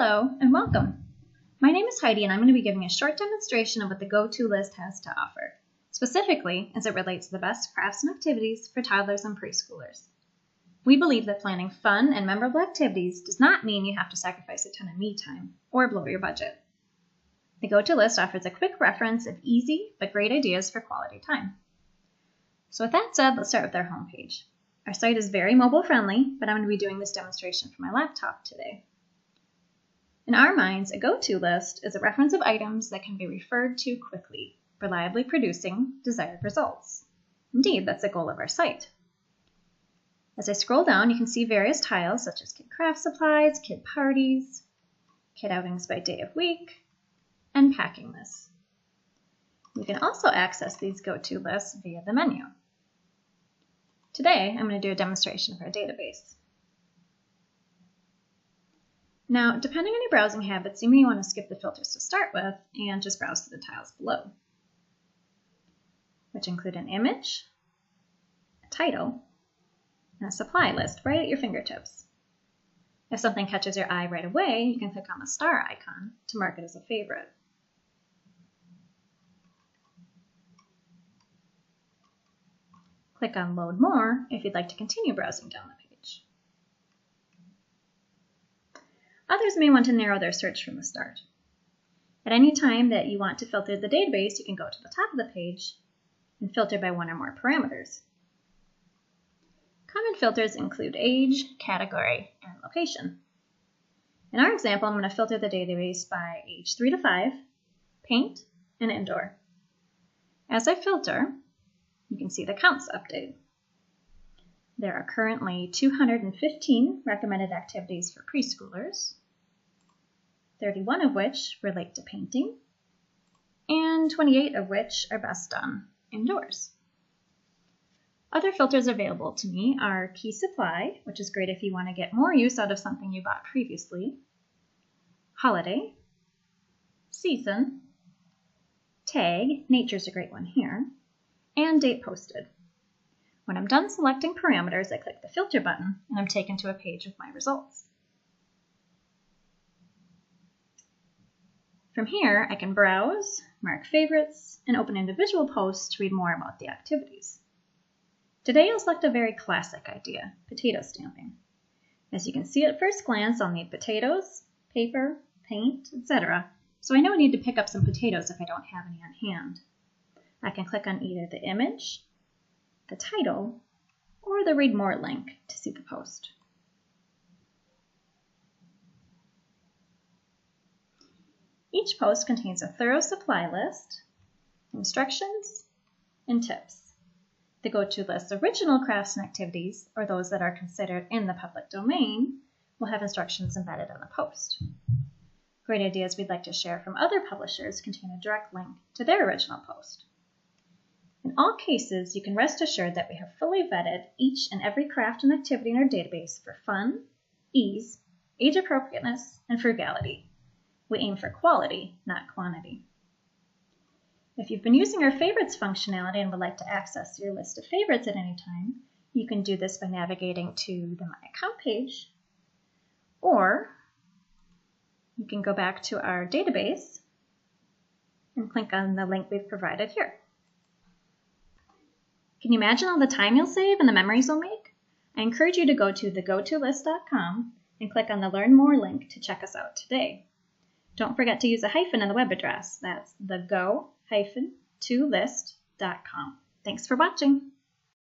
Hello and welcome. My name is Heidi and I'm going to be giving a short demonstration of what the go-to list has to offer, specifically as it relates to the best crafts and activities for toddlers and preschoolers. We believe that planning fun and memorable activities does not mean you have to sacrifice a ton of me time or blow your budget. The go-to list offers a quick reference of easy but great ideas for quality time. So with that said, let's start with our homepage. Our site is very mobile friendly, but I'm going to be doing this demonstration from my laptop today. In our minds, a go-to list is a reference of items that can be referred to quickly, reliably producing desired results. Indeed, that's the goal of our site. As I scroll down, you can see various tiles such as kid craft supplies, kid parties, kid outings by day of week, and packing lists. You can also access these go-to lists via the menu. Today, I'm going to do a demonstration of our database. Now, depending on your browsing habits, you may want to skip the filters to start with and just browse through the tiles below, which include an image, a title, and a supply list right at your fingertips. If something catches your eye right away, you can click on the star icon to mark it as a favorite. Click on Load More if you'd like to continue browsing down the page. Others may want to narrow their search from the start. At any time that you want to filter the database, you can go to the top of the page and filter by one or more parameters. Common filters include age, category, and location. In our example, I'm going to filter the database by age 3 to 5, paint, and indoor. As I filter, you can see the counts update. There are currently 215 recommended activities for preschoolers, 31 of which relate to painting, and 28 of which are best done indoors. Other filters available to me are key supply, which is great if you want to get more use out of something you bought previously, holiday, season, tag, nature's a great one here, and date posted. When I'm done selecting parameters, I click the filter button and I'm taken to a page of my results. From here, I can browse, mark favorites, and open individual posts to read more about the activities. Today, I'll select a very classic idea, potato stamping. As you can see at first glance, I'll need potatoes, paper, paint, etc. So I know I need to pick up some potatoes if I don't have any on hand. I can click on either the image, the title, or the Read More link to see the post. Each post contains a thorough supply list, instructions, and tips. The go-to list's original crafts and activities, or those that are considered in the public domain, will have instructions embedded in the post. Great ideas we'd like to share from other publishers contain a direct link to their original post. In all cases, you can rest assured that we have fully vetted each and every craft and activity in our database for fun, ease, age appropriateness, and frugality. We aim for quality, not quantity. If you've been using our favorites functionality and would like to access your list of favorites at any time, you can do this by navigating to the My Account page, or you can go back to our database and click on the link we've provided here. Can you imagine all the time you'll save and the memories you'll make? I encourage you to go to thegotolist.com and click on the Learn More link to check us out today. Don't forget to use a hyphen in the web address. That's thego-to-list.com. Thanks for watching.